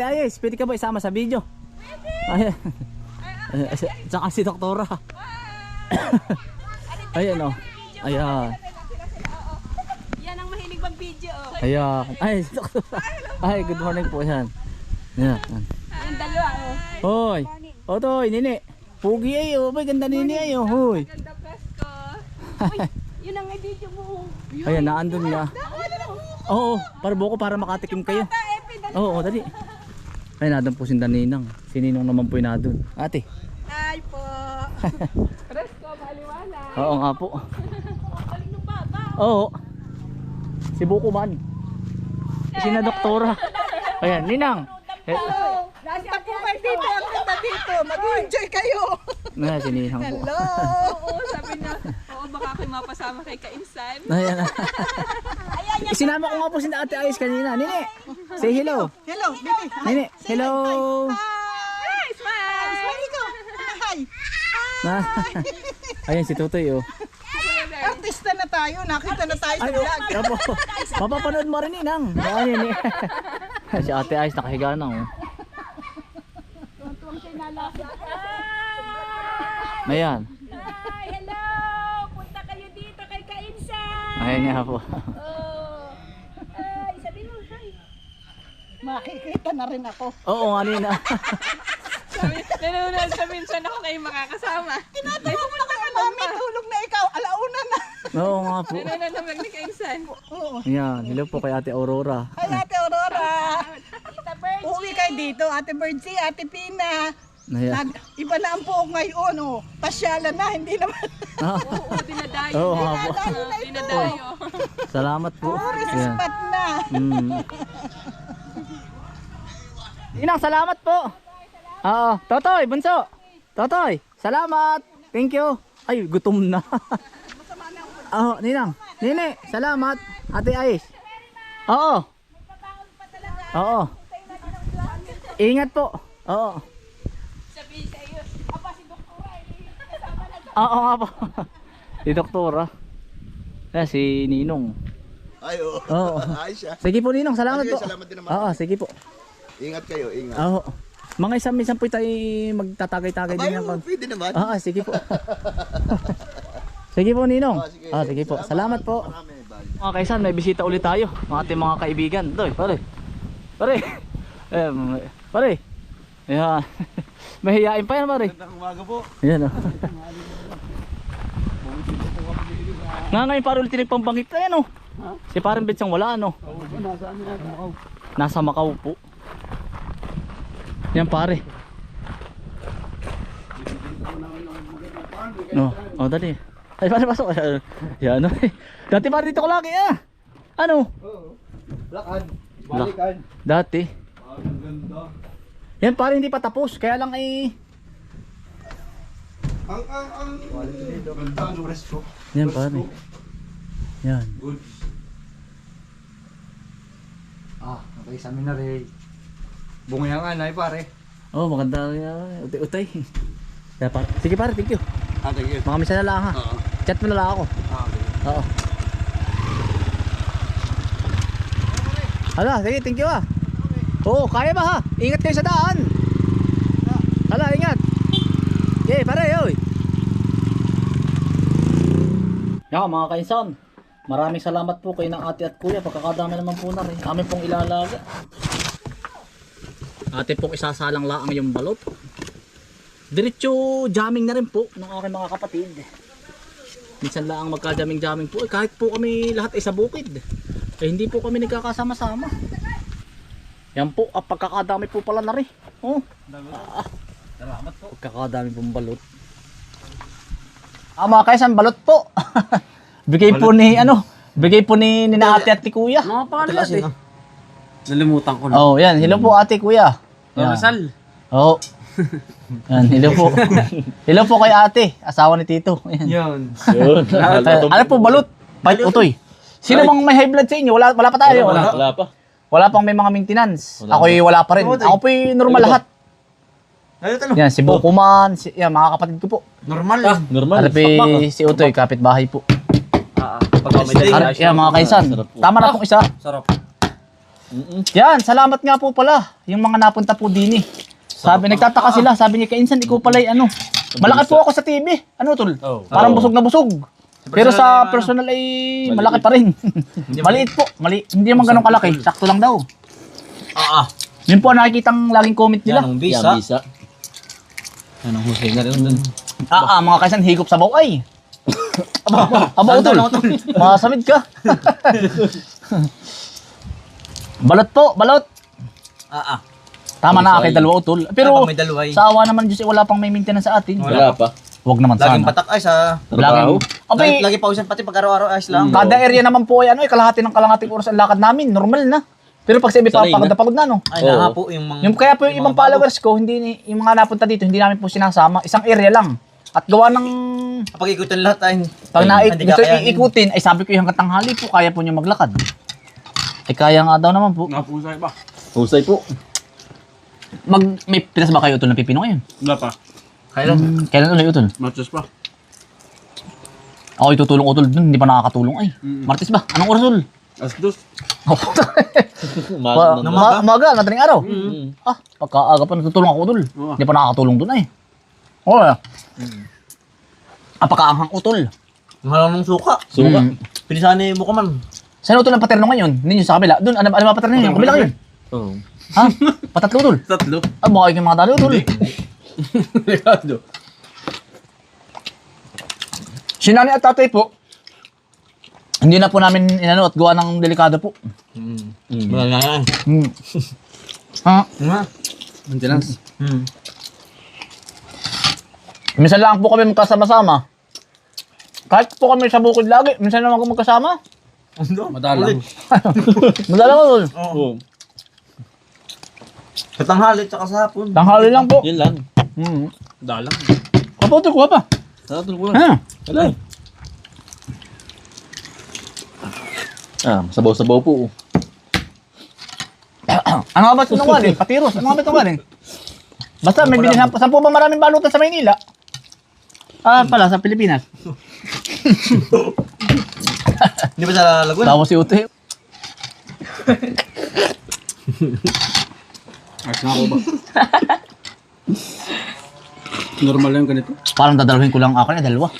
Ate Ayes, pwede ka ba isama sa video? Ayan. Tsaka si Doktora. Ayan o. Ayan. Yan ang mahilig mag-video. Ayan. Ay, si Doktora. Ay, good morning po. Ayan. Ayan. Ang dalawa. Hoy. Otoy, nini. Pugi ayo. May ganda nini ayo. Hoy. Ganda presko. Uy, yun ang may video mo. Ayan, naandun nga. Oo, para buko para makatikim kayo. Oo, dali. Ay, nadun po si Daninang. Si Ninong naman po yung nadun. Ate. Hi po. Presko, maliwanag. Oo nga po. Galing ng baba. Oo. Si Buko man. Si na Doktora. Ayan, Ninang. Punta po kayo dito. Punta dito. Mag-enjoy kayo. Na, si Ninang po. Hello. Oo, sabi na. Oo, baka kayo mapasama kay Kainsan. Ayan. Isinama ko nga po si Ate Ayes kanina. Nini, say hello. Hello, baby. Nini, hello. Hi, smile. Smile ko. Hi. Na. Ayan si Tutoy oh. Artista na tayo. Nakita na tayo sa Ay, vlog. opo. Mapapanood mo rin Ninang. Baka Nini. Si Ate Ayes nakahiga na oh. Ayan. Hi, hello. Punta kayo dito kay Kainsan. Ayan nga po. Oh. Ay, sabi mo, hi. Makikita na rin ako. Oo nga Nina. Nanonood sa minsan ako kayo makakasama. Tinatawag mo na kayo, mami. Tulog na ikaw. Alauna na. Oo nga po. Nanonood naman ni Kainsan. Oo. Ayan, hello po kay Ate Aurora. Hi, Ate Aurora. Tita Bird. Uuwi kayo dito. Ate Birdsie, Ate Pina. Ayan. Iba na ang buhok ngayon. Oh. Pasyalan na. Hindi naman. Oo, dinadayo. Oo nga po. Dinadayo. Salamat po. Ayan. Spat na. Inang, salamat po. Oo, Totoy, bunso. Totoy, salamat. Thank you. Ay, gutom na. Oo, Ninang. Nini, salamat. Ate Ayes. Oo. Oo. Ingat po. Oo. Sabihin sa iyo, apa si Doktora, kasama na. Oo nga po. Si Doktora. Ayan, si Ninong. Ay, oo. Oo. Ayos siya. Sige po Ninong, salamat Sige, po. salamat din naman. Oo, sige po. Ingat kayo, ingat. Oo. Mga isang po tayo magtatagay-tagay din Abayo, ng pwede naman. Oo, sige po. Sige po Ninong. Sige. Sige po. Salamat po. Marami, bye. Mga kaisan, may bisita ulit tayo. Mga ating mga kaibigan. Doy, pare. Pare. Pare. Ayan. Mahihain pa yan, pare. Magandang umaga po. Ayan, oh. Nga ngayon, pare ulit nagpambangit. Ayan, oh. Si parang bitsang wala, ano. Nasa Macau po. Yan, pare. No, oh, dali. Ay, pare, pasok. Yan, ano. Dati pare dito ko lagi, ah. Ano? Lakad. Balikan. Dati. Ang ganda. Yan, pare, hindi pa tapos. Kaya lang ay... Ang ganda, ano, presko. Yan, pare. Yan. Good. Okay, sa amin na rin. Bunga nga na pare. Oh, maganda. Utay-utay. Kaya, pare. Sige, pare, thank you. Thank you. Mga misa na lang, ha. Oo. Chat mo na lang ako. Okay. Oo. Hala, sige, thank you ah. Oo, kaya ba ha? Ingat kayo sa daan. Hala, ingat. Okay, pare, oy. Yan mga kainsan, maraming salamat po kayo ng ate at kuya. Pagkakadami naman po na rin. Kami pong ilalaga. Ate pong isasalang laang yung balot. Diretso jamming na rin po ng aking mga kapatid. Minsan lang magka-jamming-jamming po. Kahit po kami lahat ay sa bukid. Hindi po kami nagkakasama-sama. Yan po, pagkakadami po pala na rin. Oh. Salamat po. Pagkakadami pong balot. Mga kaisan, balot po. Bigay po ni, bigay po ni Nina Ate at ni Kuya. Mga pangalan ate. Nalimutan ko na. Oh, yan. Hello po Ate Kuya. Yan. Rizal. Oo. Yan, hello po. Hello po kay Ate, asawa ni Tito. Yan. Yun. Yun. Ano po, balot? Bait utoy. Sino bang may high blood sa inyo? Wala pa tayo. Wala pa. Wala pang may mga maintenance. Ako'y wala pa rin. Ako po'y normal lahat. Yan, si Bukuman, yan, mga kapatid ko po. Normal. Normal. Si Utoy, kapitbahay po. Pagka may Yan, mga kaisan. Tama na pong isa. Sarap. Yan, salamat nga po pala. Yung mga napunta po din eh. Sabi, nagtataka sila. Sabi niya, kainsan, ikaw pala ano. Malaki po ako sa TV. Ano, tol? Parang busog na busog. Pero sa personal ay malaki pa rin. Maliit po. Hindi naman ganun kalaki. Sakto lang daw. Yun po ang nakikitang laging comment nila. Yan ang bisa. Yan ang husay na rin dun. Mga kaisan, higop sa baw ay. Aba, utol. Masamid ka. Balot po, balot. Tama na kay dalawa utol. Pero May dalawa eh. sa awa naman Diyos, wala pang may maintenance sa atin. Wala pa. Huwag naman Laging sana. patak ay sa... Laging, abay, Lagi pausan pati pag araw-araw ayos lang. kada area naman po ay ano, kalahati ng kalahating oras ang lakad namin. Normal na. Pero pag sa iba Sanay na. pagod na, no? Ay, naha po yung mga... Yung kaya po yung ibang followers ko, hindi yung mga napunta dito, hindi namin po sinasama. Isang area lang. At gawa ng Kapag ikutin lahat ay... pag hindi gusto kakayanin. iikutin, ay sabi ko yung hanggang tanghali po, kaya po niyo maglakad. Ay kaya nga daw naman po. Napusay ba? Husay po. May pinas ba kayo utol ng pipino ngayon? Wala pa. Kailan ulit utol? Matches pa. Ako itutulong utol dun, hindi pa nakakatulong ay. Martes ba? Anong oras utol? Asdos. Umaga, madaling araw. Pagkaaga pa natutulong ako utol. Hindi pa nakakatulong dun ay. Oo. Pagkaanghang utol. Malamang suka. Mm. Pinisani mo ka man. Saan utol ang paterno ngayon? Hindi nyo sa kabila. Doon, ano ba paterno yun? Kabila kayo. Oo. Ha? Patatlo utol? Tatlo. Baka yung mga talo utol. Regado. Si nanay at tatay po, hindi na po namin inano at gawa ng delikado po. Wala nga yan. Ha? Maintenance. Minsan lang po kami magkasama-sama. Kahit po kami sa bukid lagi, minsan naman kami magkasama. Madalang. Madala ko tol. Oo. Sa tanghali tsaka sa hapon. Tanghali lang po. Yun lang. Dalang. Kapo utol, kuha pa. Sarap ko. Ha? Wala. Sabaw-sabaw po. Ano nga ba ito nung galing? Patiros, ano nga ba ito galing? Basta may bilisan po. Saan po ba maraming balutan sa Maynila? Pala, sa Pilipinas. Hindi ba sa Laguna? Tawa si Ute. Ayos na ako ba? Normal lang ganito. Parang dadalawin ko lang ako na dalawa.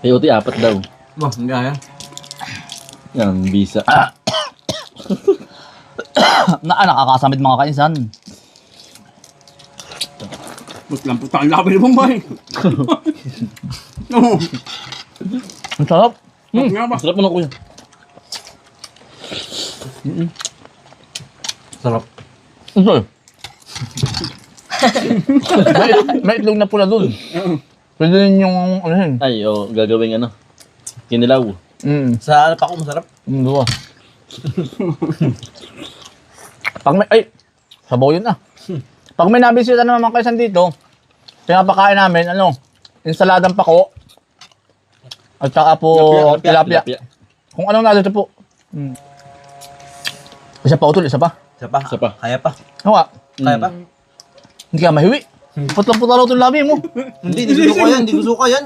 Ay, uti, 4 daw. Bah, hindi kaya. Yan, bisa. Nakakasamid mga kainsan. Mas lang puta ang labi ni Bombay. Oo. Ang sarap. Nga ba? Sarap mo na, kuya. Sarap. Ang sarap. may itlog na pula dun. Pwede rin yung ano yun. Ay, gagawing ano. Kinilaw. Sa alpa ko masarap. Dua. Pag may, ay, sabaw yun ah. Pag may nabisita naman mga kaisan dito, pinapakain namin, insaladang pako. At saka po, tilapia. Kung anong nandito po. Isa pa utol, isa pa. Isa pa. Isa pa. Kaya pa. Hawa, Kaya pa. hindi ka mahiwi. Putlang-putlang utol labi mo. Hindi ko suka yan. Hindi ko suka yan.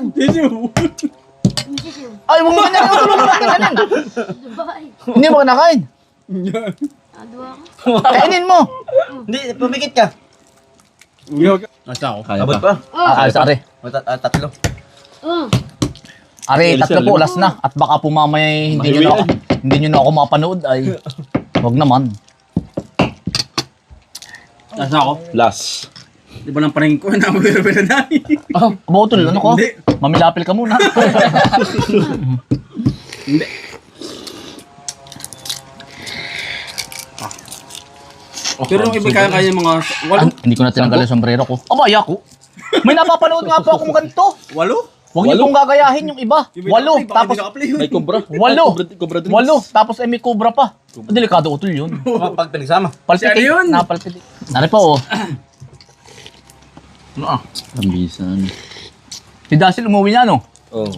Ay, huwag mo ganyan, utol, huwag mo ganyan. Hindi mo kinakain. Kainin mo. Hindi, pumikit ka. Asa ako. Kaya Abot pa. pa. Ari. Tatlo. Ari, Alis tatlo yan, po, lima. last na. At baka po mamaya hindi nyo na ako mapanood ay wag naman. Asa ako. Last. Di ba lang paningin ko na mabiro-biro na. Aba, utol, ano ko? Hindi. Mamilapil ka muna. Hindi. Pero yung iba kaya yung mga Hindi ko na tinanggal yung sombrero ko. Aba, ayako. May napapanood nga po akong ganito. 8? Huwag niyo pong gagayahin yung iba. 8, tapos May kubra. 8. Kubra din. 8, tapos ay may kubra pa. Delikado utol yun. Pag pinagsama. Palpitik. Siya yun. Napalpitik. Nari po, oh. Ang bisa. Si Dasil umuwi na, no? Oh.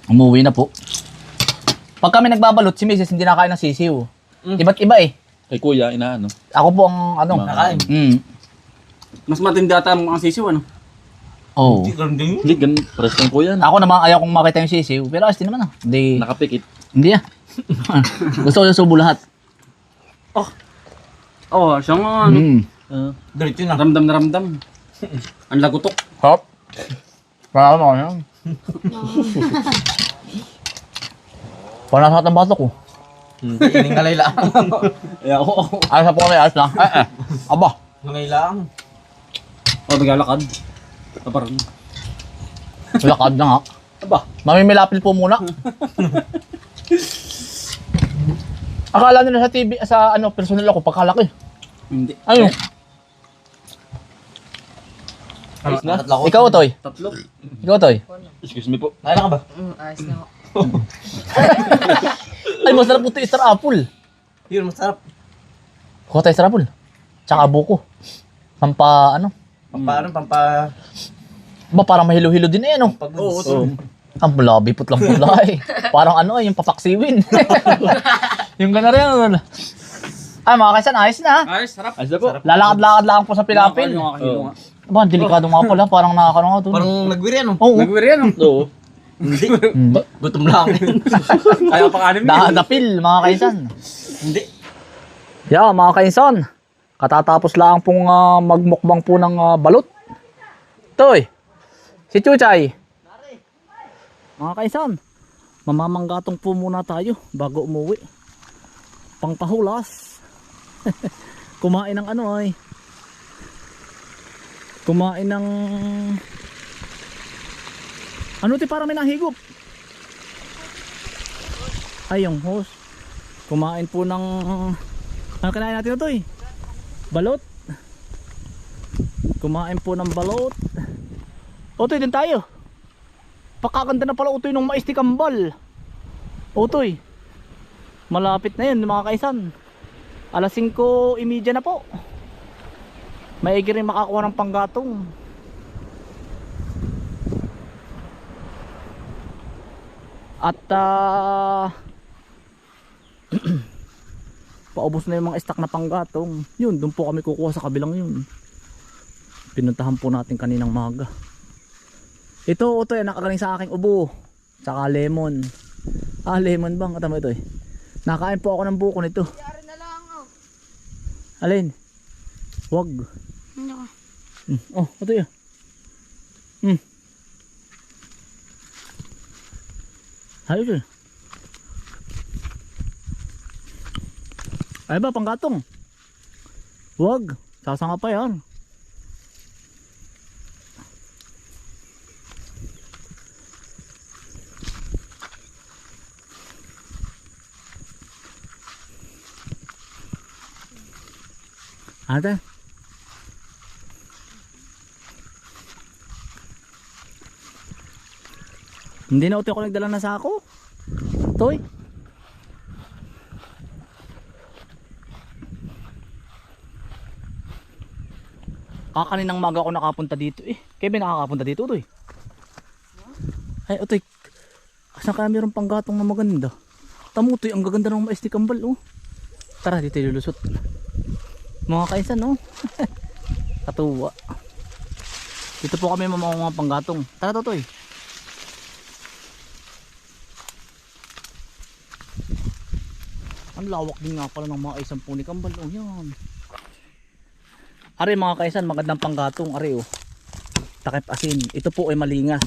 Umuwi na po. Pag kami nagbabalot, si Mrs. hindi nakain ng sisiw. Iba't iba eh. Kay kuya, inaano. Ako po ang ano. Nakain. Mas matindi ata ang sisiw, ano? Oo. Hindi, ganun. Pares ng kuya. Ako naman ayaw kong makita yung sisiw. Pero ayos din naman ah. Hindi. Nakapikit. Hindi ah. Gusto ko yung subo lahat. Oh, siya nga. ano, Diretso na. Ramdam na ramdam. Ang lagutok. Hop. Parang ako yan. Parang nasa ng bato ko. Hindi, ining kalay lang. Ayos na po kami, ayos na. Aba. Ngay lang. Oh, naglalakad. Parang. Lakad na nga. Aba. Mamimilapil po muna. Akala nila sa TV, sa ano, personal ako, pagkalaki. Hindi. Ayun. Ayos na. Tatlo ko. Ikaw, Toy. Tatlo. Ikaw, Toy. Excuse me po. Ayos na ka ba? Ayos na ako. Ay, masarap po ito, Star Apple. Yun, masarap. Kuha tayo Star Apple. Tsaka buko. Pampa, ano? Pampa... Ba, parang mahilo-hilo din eh, ano? Pag-goods. Ang bulabi, putlang pula eh. Parang ano yung papaksiwin. Yung gana rin, ano. Ay, mga kaisan, ayos na. Ayos, sarap. Ayos na po. Lalakad-lakad lang po sa pilapil. Yung kakahilo nga. Aba, ang delikado nga pala. Parang nakakano nga doon. Parang nagwiri ano? Oo. Nagwiri yan. Oo. Hindi. Gutom lang. Kaya pang anim Dapil, mga kaisan. Hindi. Yeah, mga kaisan. Katatapos lang pong magmukbang po ng balot. Toy, si Chuchay. Mga kaisan, mamamanggatong po muna tayo bago umuwi. Pangpahulas. Kumain ng ano ay. Kumain ng... Ano ti para may nahigop? Ay, yung host. Kumain po ng... Ano kinain natin ito eh? Balot. Kumain po ng balot. Otoy, din tayo. Pakaganda na pala utoy ng mais ni Kambal. Utoy. Malapit na yun mga kaisan. Alas 5:30 na po. Maigi rin makakuha ng panggatong. At paubos na yung mga stock na panggatong. Yun, doon po kami kukuha sa kabilang yun. Pinuntahan po natin kaninang maga. Ito yan, nakagaling sa aking ubo. Tsaka lemon. Lemon bang? Katama ito eh. Nakain po ako ng buko nito. Yari na lang ako. Alin? Wag. Hindi ko. Oh, ito yun. Ayos yun. Ay ba, panggatong? Wag. Sasanga pa yan. Ate? Hindi na uti ako nagdala na sako. Toy. Kakaninang maga ako nakapunta dito eh. Kaya nakakapunta dito Toy. Ay Toy. Saan kaya mayroong panggatong na maganda? Tamo Toy, ang gaganda ng mais ni Kambal oh. Tara dito lulusot. Mga kaisan oh. Katuwa. Dito po kami mga panggatong. Tara Toy. Ang lawak din nga pala ng mga isang po ni Kambal. Oh, yan. Are mga kaisan, magandang panggatong. Are oh. Takip asin. Ito po ay malingas.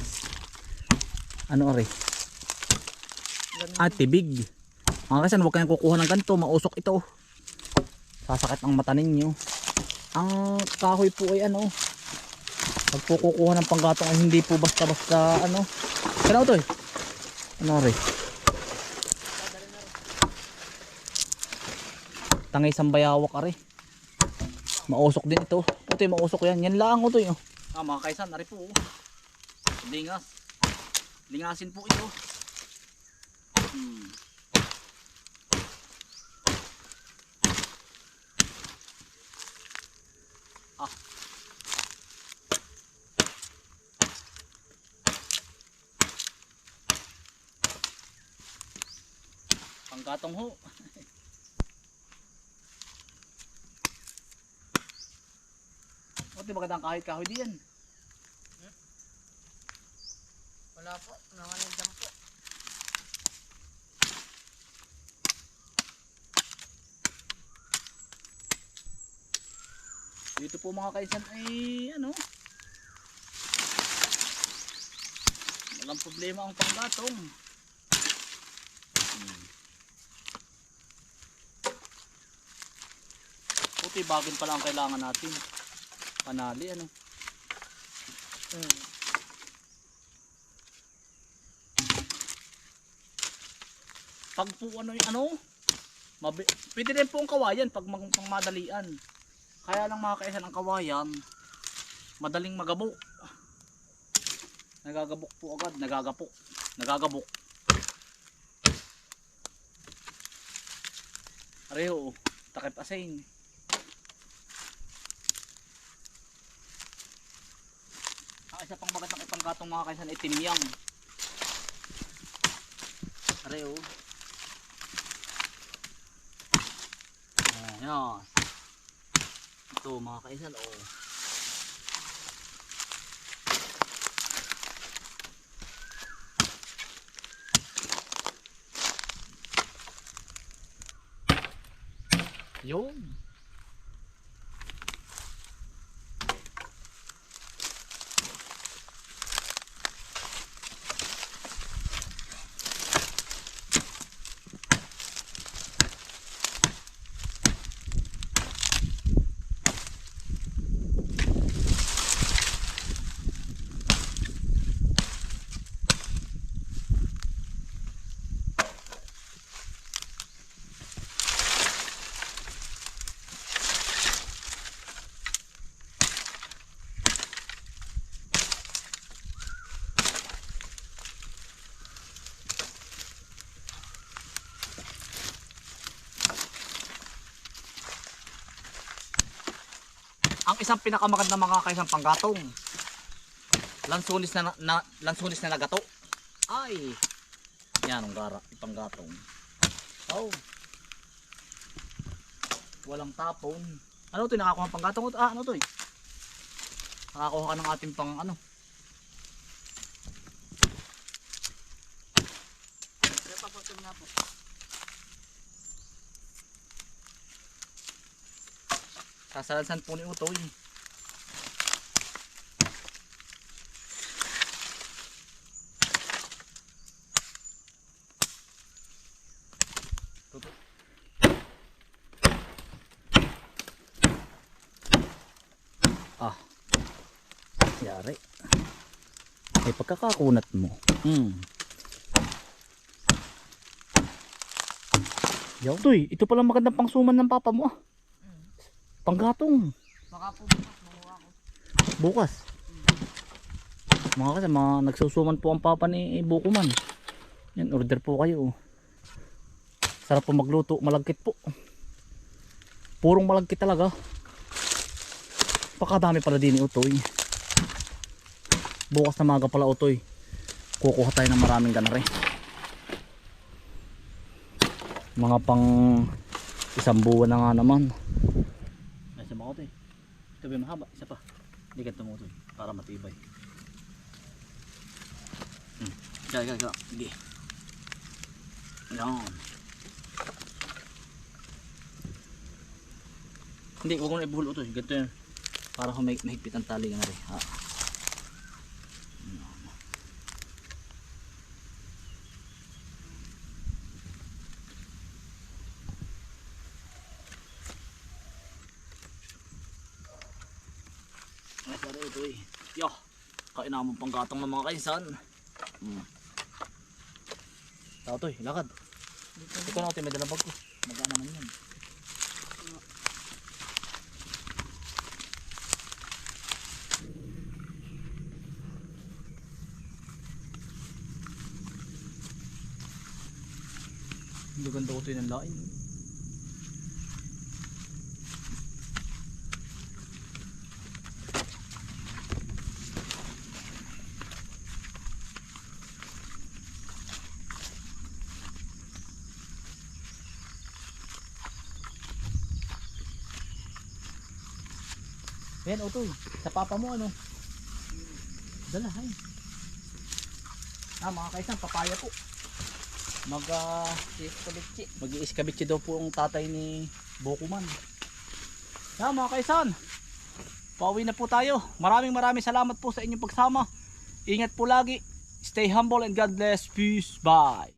Ano are? Tibig. Mga kaisan, huwag kayong kukuha ng ganito. Mausok ito. Sasakit ang mata ninyo. Ang kahoy po ay ano. Pag po kukuha ng panggatong ay hindi po basta-basta ano. Kaya ito eh. Ano are? Tangay sambayawak are. Mausok din ito. Ito mausok yan. Yan lang ito yun. Mga kaisan, ari po. Lingas. Lingasin po ito. Panggatong ho. Di magandang kahit-kahoy diyan. Wala po. Nanganadyan po. Dito po mga kaisan ay ano, walang problema ang panggatong. Puti bagin pala ang kailangan natin. Panali ano. Pag po ano yung ano, pwede rin po ang kawayan pag pang madalian. Kaya lang mga kaisan ang kawayan, madaling magabok. Nagagabok po agad, nagagabok. Areho, takip asin. Ang isa pang magandang ipanggatong mga kaisan ay timyang. Areho. Ayan. Ito mga kaisan, oh. Yun. Ang isang pinakamagandang mga kaisang panggatong, lansunis na nagato. Ay, yan ang gara, ipanggatong. Oh, walang tapon. Ano to, nakakuha ng panggatong? Ano to eh? Nakakuha ka ng ating pang ano. Kaya papatin nga po. Sasalansan po ni Utoy. Yari. Ay pagkakakunat mo. Yaw, Utoy, ito pala magandang pangsuman ng papa mo ah. Panggatong. Baka po bukas ako. Bukas. Mga kasi nagsusuman po ang papa ni Bukuman. Yan, order po kayo. Sarap po magluto, malagkit po. Purong malagkit talaga. Pakadami pala din ni Utoy. Bukas na maga pala Utoy. Kukuha tayo ng maraming ganare. Mga pang isang buwan na nga naman. Ito ba mahaba? Isa pa. Hindi ka tumutoy para matibay. Kaya. Sige. Ayan. Hindi, huwag mo na ibuhol ito. Ganito yun. Para mahigpit ang tali ka na rin. Yo, kain naman panggatong ng mga kaisan. Tao to, lakad. Ikaw na ako, may dalabag ko. Magaan naman yan. Hindi ganda ko ito yung lain. Ayan, Utoy. Sa papa mo, ano? Dala, hay. Mga kaisan, papaya po. Mag-iiskabitsi daw po ang tatay ni Bokuman. Mga kaisan. pauwi na po tayo. Maraming salamat po sa inyong pagsama. Ingat po lagi. Stay humble and God bless. Peace. Bye.